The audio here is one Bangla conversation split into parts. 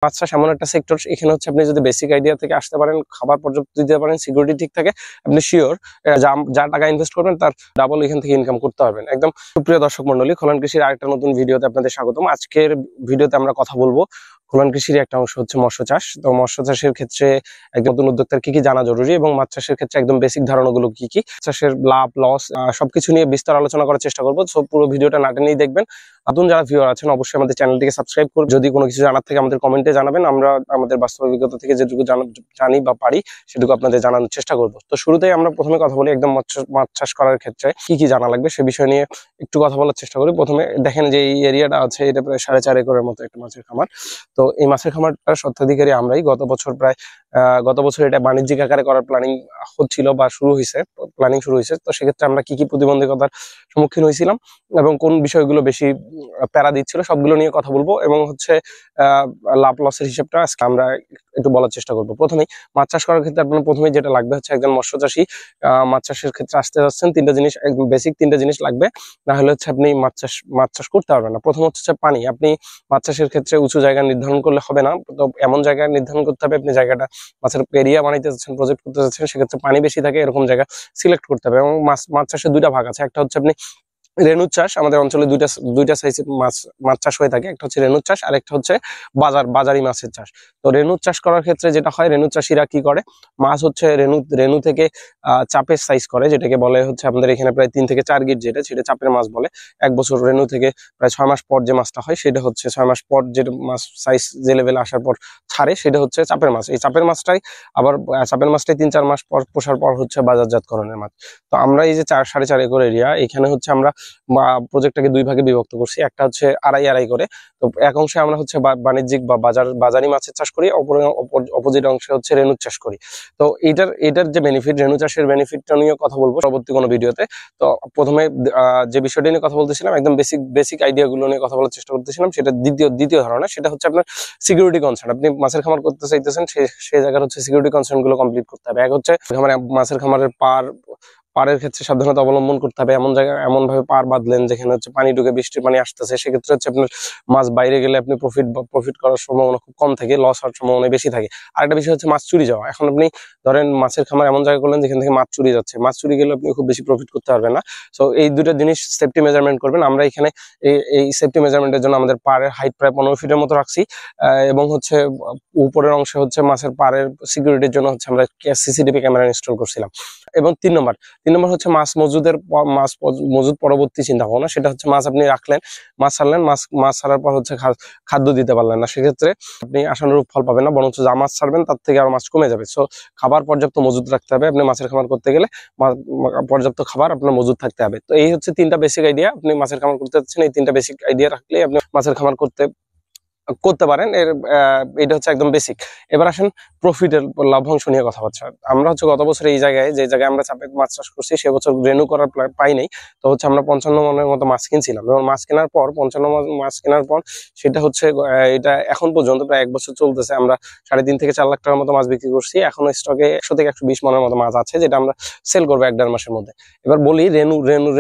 মাছ চাষ এমন একটা সেক্টর, এখানে হচ্ছে আপনি যদি বেসিক আইডিয়া থেকে আসতে পারেন, খাবার পর্যাপ্ত দিতে পারেন, সিকিউরিটি ঠিক থাকে, আপনি শিওর যা টাকা ইনভেস্ট করবেন তার ডাবল এখান থেকে ইনকাম করতে পারবেন। একদম সুপ্রিয় দর্শক মন্ডলী, খোলান কৃষির আরেকটা নতুন ভিডিওতে আপনাদের স্বাগতম। আজকের ভিডিওতে আমরা কথা বলবো খোলান কৃষির একটা অংশ হচ্ছে মৎস্য চাষ। তো মৎস্য চাষের ক্ষেত্রে একদম নতুন উদ্যোক্তার কি কি জানা জরুরি এবং মাছ চাষের ক্ষেত্রে একদম বেসিক ধারণাগুলো কি কি, চাষের লাভ লস সবকিছু নিয়ে বিস্তার আলোচনা করার চেষ্টা করবো। সো পুরো ভিডিওটা না টেনেই দেখবেন। নতুন যারা ভিউয়ার আছেন অবশ্যই আমাদের চ্যানেলটিকে সাবস্ক্রাইব করুন। যদি কোনো কিছু জানার থেকে আমাদের কমেন্টে জানাবেন, আমরা আমাদের বাস্তব অভিজ্ঞতা থেকে যেটুকু জানি বা পারি সেটুকু আপনাদের জানানোর চেষ্টা করব। তো শুরুতেই আমরা প্রথমে কথা বলি একদম মাছ চাষ করার ক্ষেত্রে কি কি জানা লাগবে সে বিষয় নিয়ে একটু কথা বলার চেষ্টা করি। প্রথমে দেখেন যে এই এরিয়াটা আছে, এটা প্রায় 4.5 একরের মতো একটা মাছের খামার। তো এই মাছের খামারটার স্বত্বাধিকারী আমরাই। গত বছর এটা বাণিজ্যিক আকারে করার প্ল্যানিং হচ্ছিল বা প্ল্যানিং শুরু হয়েছে। তো সেক্ষেত্রে আমরা কি কি প্রতিবন্ধকতার সম্মুখীন হয়েছিলাম এবং কোন বিষয়গুলো বেশি প্যারা দিচ্ছিল সবগুলো নিয়ে কথা বলবো, এবং হচ্ছে লাভ লসের হিসাবটা আজকে আমরা একটু বলার চেষ্টা করবো। প্রথমেই মাছ চাষ করার ক্ষেত্রে আপনার প্রথমেই যেটা লাগবে হচ্ছে একজন মৎস্য চাষী মাছ চাষের ক্ষেত্রে আসতে যাচ্ছেন, বেসিক তিনটা জিনিস লাগবে, না হলে হচ্ছে আপনি মাছ চাষ করতে পারবেন না। প্রথম হচ্ছে পানি। আপনি মাছ চাষের ক্ষেত্রে উঁচু জায়গা নির্ধারণ করলে হবে না, তো এমন জায়গা নির্ধারণ করতে হবে, আপনি জায়গাটা মাছের এরিয়া বানাইতে যাচ্ছেন, প্রজেক্ট করতে যাচ্ছেন, সেক্ষেত্রে পানি বেশি থাকে এরকম জায়গা সিলেক্ট করতে হবে। এবং মাছ চাষের দুইটা ভাগ আছে, একটা হচ্ছে আপনি রেণু চাষ। আমাদের অঞ্চলে দুইটা সাইজের মাছ চাষ হয়ে থাকে, একটা হচ্ছে রেণু চাষ আর একটা হচ্ছে বাজারি মাছের চাষ। তো রেণু চাষ করার ক্ষেত্রে যেটা হয়, রেণু চাষীরা কি করে, মাছ হচ্ছে রেণু থেকে চাপের সাইজ করে, যেটাকে বলে হচ্ছে আমাদের এখানে প্রায় 3 থেকে 4 গিট, সেটা চাপের মাছ বলে। 1 বছর রেণু থেকে প্রায় 6 মাস পর যে মাছটা হয় সেটা হচ্ছে 6 মাস পর যে মাছ সাইজ যে লেভেলে আসার পর ছাড়ে সেটা হচ্ছে চাপের মাছ। এই চাপের মাছটাই 3-4 মাস পর পোষার পর হচ্ছে বাজারজাতকরণের মাছ। তো আমরা এই যে 4.5 একর এরিয়া, এখানে হচ্ছে আমরা প্রজেক্টটাকে 2 ভাগে বিভক্ত করছি। একটা হচ্ছে আড়াই করে। তো এক অংশে আমরা হচ্ছে বাণিজ্যিক বা বাজারি মাছের চাষ করি, অপোজিট অংশে হচ্ছে রেণু চাষ করি। তো এটার যে বেনিফিট, রেণু চাষের বেনিফিটটা নিয়ে কথা বলবো পরবর্তী কোনো ভিডিওতে। তো প্রথমে যে বিষয়টা নিয়ে কথা বলতেছিলাম, একদম বেসিক আইডিয়া গুলো নিয়ে কথা বলার চেষ্টা করতেছিলাম, সেটা দ্বিতীয় ধারণা, সেটা হচ্ছে আপনার সিকিউরিটি কনসার্ন। আপনি মাছের খামার করতে চাইতেছেন, সেই জায়গার হচ্ছে সিকিউরিটি কনসার্ন গুলো কমপ্লিট করতে হবে। এক হচ্ছে মাছের খামারের পাড়ের ক্ষেত্রে সাবধানতা অবলম্বন করতে হবে। এমন ভাবে পাড় বাঁধলেন যেখানে হচ্ছে পানি ঢুকে, বৃষ্টির পানি আসতেছে, সেক্ষেত্রে হচ্ছে আপনার মাছ বাইরে গেলে আপনি প্রফিট করার সম্ভাবনা খুব কম থাকে, লস হওয়ার সম্ভাবনা বেশি থাকে। আরেকটা বিষয় হচ্ছে মাছ চুরি যাওয়া। এখন আপনি ধরেন মাছের খামার এমন জায়গা করলেন যেখান থেকে মাছ চুরি যাচ্ছে, মাছ চুরি গেলে আপনি খুব বেশি প্রফিট করতে পারবেন না। সো এই দুটো জিনিস সেফটি মেজারমেন্ট করবেন। আমরা এখানে এই সেফটি মেজারমেন্টের জন্য আমাদের পাড়ের হাইট প্রায় 15 ফিটের মতো রাখছি, এবং হচ্ছে উপরের অংশে হচ্ছে মাছের পাড়ের সিকিউরিটির জন্য হচ্ছে আমরা সিসিটিভি ক্যামেরা ইনস্টল করছিলাম। এবং 3 নম্বর হচ্ছে মাছ মজুদ পরবর্তী চিন্তা ভাবনা, সেটা হচ্ছে মাছ আপনি রাখলেন, মাছ ছাড়লেন, মাছ ছাড়ার পর হচ্ছে খাদ্য দিতে পারলেন না, সেক্ষেত্রে আপনি আশানুরূপ ফল পাবেন না, বরঞ্চ যা মাছ ছাড়বেন তার থেকে আরো মাছ কমে যাবে। সো খাবার পর্যাপ্ত মজুদ রাখতে হবে। আপনি মাছের খামার করতে গেলে পর্যাপ্ত খাবার আপনার মজুদ থাকতে হবে। তো এই হচ্ছে 3টা বেসিক আইডিয়া। আপনি মাছের খামার করতে যাচ্ছেন, এই 3টা বেসিক আইডিয়া রাখলে আপনি মাছের খামার করতে পারেন। এটা হচ্ছে একদম বেসিক। এবার আসেন প্রফিটের লভ্যাংশ নিয়ে কথা বলছি। আমরা হচ্ছে গত বছর এই যে জায়গায় আমরা চাপে মাছ চাষ করছি, সে বছর রেনু করার পাই নাই। তো হচ্ছে আমরা 55 মনের মতো মাছ কিনছিলাম, এবং মাছ কেনার পর 55 মাছ কেনার পর সেটা হচ্ছে এটা এখন পর্যন্ত প্রায় 1 বছর চলতেছে। আমরা 3.5 থেকে 4 লাখ টাকার মতো মাছ বিক্রি করছি। এখনো স্টকে 100 থেকে 120 মনের মতো মাছ আছে, যেটা আমরা সেল করবো 1-1.5 মাসের মধ্যে। এবার বলি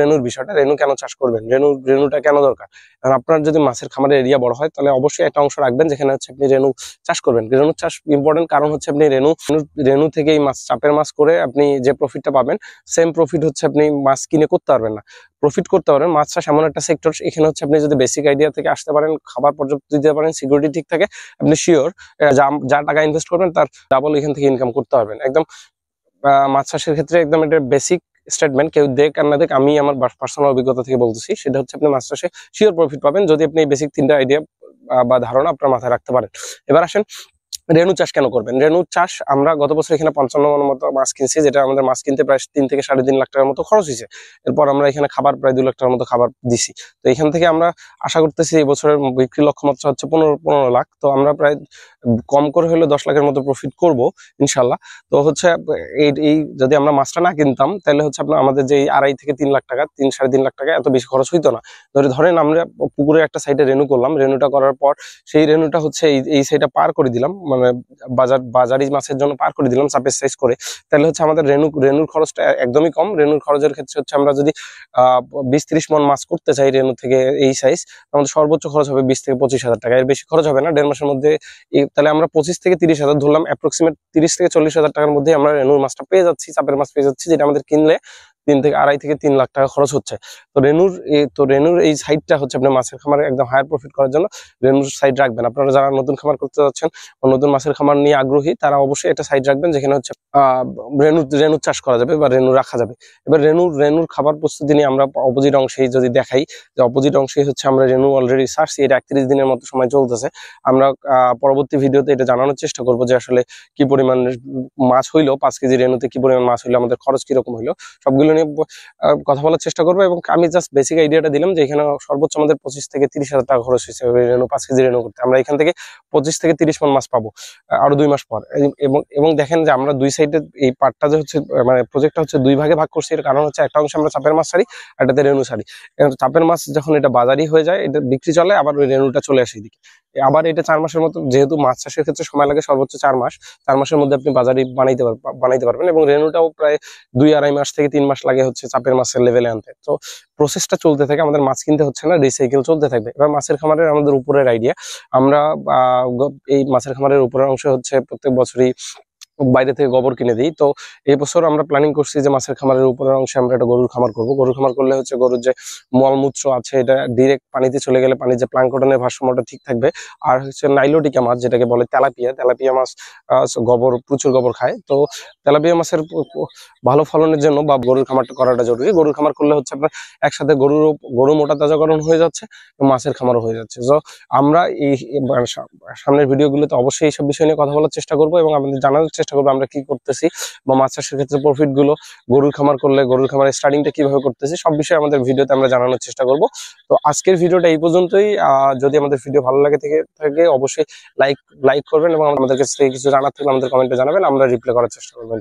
রেনুর বিষয়টা। রেনু কেন চাষ করবেন, রেনুটা কেন দরকার? কারণ আপনার যদি মাছের খামারের এরিয়া বড় হয়, তাহলে অবশ্যই একটা অংশ রাখবেন যেখানে হচ্ছে আপনি রেনু চাষ করবেন। রেনু চাষ ইম্পর্টেন্ট, কারণ হচ্ছে আপনি রেনু থেকে এই চাপের মাছ করে আপনি যে প্রফিটটা পাবেন, সেম প্রফিট হচ্ছে আপনি মাছ কিনে করতে পারবেন না। প্রফিট করতে পারবেন। মাছ চাষ এমন একটা সেক্টর, এখানে হচ্ছে আপনি যদি বেসিক আইডিয়া থেকে আসতে পারেন, খাবার পর্যাপ্ত দিতে পারেন, সিকিউরিটি ঠিক থাকে, আপনি শিওর যা টাকা ইনভেস্ট করবেন তার ডাবল এখান থেকে ইনকাম করতে পারবেন। একদম মাছ চাষের ক্ষেত্রে একদম এটা বেসিক স্টেটমেন্ট। কেউ দেখ আর না দেখ, আমি আমার পার্সোনাল অভিজ্ঞতা থেকে বলতেছি, সেটা হচ্ছে আপনি মাছ চাষে শিওর প্রফিট পাবেন যদি আপনি বেসিক 3টা আইডিয়া বা ধারণা আপনার মাথায় রাখতে পারেন। এবার আসেন রেনু চাষ কেন করবেন। রেনু চাষ আমরা গত বছর এখানে 55 মনের মতো মাছ কিনছি, যেটা আমাদের মাছ কিনতে প্রায় 3 থেকে 3.5 লাখ টাকার মতো খরচ হয়েছে। এরপর আমরা এখানে খাবার প্রায় 2 লাখ টাকার মতো খাবার দিছি। তো এখান থেকে আমরা আশা করতেছি এই বছরের বিক্রি লক্ষ্যমাত্রা হচ্ছে 15 লাখ। তো আমরা প্রায় কম করে হলে 10 লাখের মতো প্রফিট করব ইনশাল্লাহ। তো হচ্ছে এই যদি আমরা মাছটা না কিনতাম, তাহলে হচ্ছে আপনার আমাদের যে 2.5 থেকে 3 লাখ টাকা, 3-3.5 লাখ টাকা এত বেশি খরচ হইতো না। ধরেন আমরা পুকুরের একটা সাইডে রেনু করলাম, রেনুটা করার পর সেই রেনুটা হচ্ছে এই সাইডটা পার করে দিলাম, মানে মানে বাজারি মাছের জন্য পার করে দিলাম চাপের সাইজ করে, তাহলে হচ্ছে আমাদের রেনুর খরচটা একদমই কম। রেনুর খরচের ক্ষেত্রে হচ্ছে আমরা যদি 20-30 মন মাছ করতে চাই রেনু থেকে এই সাইজ, আমাদের সর্বোচ্চ খরচ হবে 20 থেকে 25 হাজার টাকা, এর বেশি খরচ হবে না 1.5 মাসের মধ্যে। তাহলে আমরা 25 থেকে 30 হাজার ধরলাম, অ্যাপ্রক্সিমেট 30 থেকে 40 হাজার টাকার মধ্যে আমরা রেনুর মাছটা পেয়ে যাচ্ছি, চাপের মাছ পেয়ে যাচ্ছি, যেটা আমাদের কিনলে 2.5 থেকে 3 লাখ টাকা খরচ হচ্ছে। তো রেনুর এই সাইডটা হচ্ছে আপনার মাছের খামারে একদম হায়ার প্রফিট করার জন্য রেনুর সাইড রাখবেন। আপনারা যারা নতুন খামার করতে যাচ্ছেন বা নতুন মাছের খামার নিয়ে আগ্রহী, তারা অবশ্যই এটা সাইড রাখবেন, যেখানে হচ্ছে রেনু চাষ করা যাবে বা রেনু রাখা যাবে। এবার রেনুর খাবার প্রস্তুতি নিয়ে আমরা অপোজিট অংশে যদি দেখাই, যে অপোজিট অংশে হচ্ছে আমরা রেনু অলরেডি ছাড়ছি, এটা 31 দিনের মতো সময় চলতেছে। আমরা পরবর্তী ভিডিওতে এটা জানানোর চেষ্টা করবো যে আসলে কি পরিমাণ মাছ হইলো, 5 কেজি রেনুতে কি পরিমাণ মাছ হইলো, আমাদের খরচ কিরকম হইলো, সবগুলো নিয়ে কথা বলার চেষ্টা করবো। এবং আমি জাস্ট বেসিক আইডিয়াটা দিলাম যে এখানে সর্বোচ্চ আমাদের 25 থেকে 30 হাজার টাকা খরচ হয়েছে রেনু 5 কেজি রেনু করতে। আমরা এখান থেকে 25 থেকে 30 মণ মাছ পাবো আরো 2 মাস পর। এবং দেখেন যে আমরা দুই সাইডে এই পার্টটা যে হচ্ছে মানে প্রজেক্টটা হচ্ছে দুই ভাগে ভাগ করছি, এর কারণ হচ্ছে একটা অংশে আমরা চাপের মাছ ছাড়ি, একটাতে রেনু ছাড়ি। চাপের মাছ যখন এটা বাজারি হয়ে যায়, এটা বিক্রি চলে, আবার ওই রেনুটা চলে আসে এদিকে। আবার এটা 4 মাসের মতো, যেহেতু মাছ চাষের ক্ষেত্রে সময় লাগে সর্বোচ্চ 4 মাস, 4 মাসের মধ্যে আপনি বাজারি বানাইতে পারবেন। এবং রেনুটাও প্রায় 2-2.5 মাস থেকে 3 মাস লাগে হচ্ছে চাপের মাছের লেভেলে আনতে। তো প্রসেসটা চলতে থাকে, আমাদের মাছ কিনতে হচ্ছে না, রিসাইকেল চলতে থাকবে। এবার মাছের খামারের আমাদের উপরের আইডিয়া, আমরা এই মাছের খামারের উপরের অংশ হচ্ছে প্রত্যেক বছরই বাইরে থেকে গোবর কিনে দিই। তো এই বছর আমরা প্ল্যানিং করছি যে মাছের খামারের উপরের অংশে আমরা একটা গরুর খামার করব। গরুর খামার করলে হচ্ছে গরুর যে মলমূত্র আছে এটা ডিরেক্ট পানিতে চলে গেলে পানির যে প্লাঙ্কটনের ভারসাম্যটা ঠিক থাকবে। আর হচ্ছে নাইলোটিকা মাছ, যেটাকে বলে তেলাপিয়া মাছ প্রচুর গোবর খায়। তো তেলাপিয়া মাছের ভালো ফলনের জন্য বা গরুর খামারটা করাটা জরুরি। গরুর খামার করলে হচ্ছে আপনার একসাথে গরু মোটা তাজাকরণ হয়ে যাচ্ছে, মাছের খামারও হয়ে যাচ্ছে। তো আমরা এই সামনের ভিডিওগুলোতে অবশ্যই এইসব বিষয় নিয়ে কথা বলার চেষ্টা করবো এবং আমাদের জানার চেষ্টা করবো আমরা কি করতেছি বা মাছ চাষের ক্ষেত্রে প্রফিট গুলো, গরুর খামার করলে গরুর খামারের স্টার্টিংটা কিভাবে করতেছি, সব বিষয়ে আমাদের ভিডিওতে আমরা জানানোর চেষ্টা করব। তো আজকের ভিডিওটা এই পর্যন্তই। যদি আমাদের ভিডিও ভালো লাগে থাকে অবশ্যই লাইক করবেন এবং আমাদের কাছে কিছু জানার থাকলে আমাদের কমেন্টে জানাবেন, আমরা রিপ্লাই করার চেষ্টা করবেন।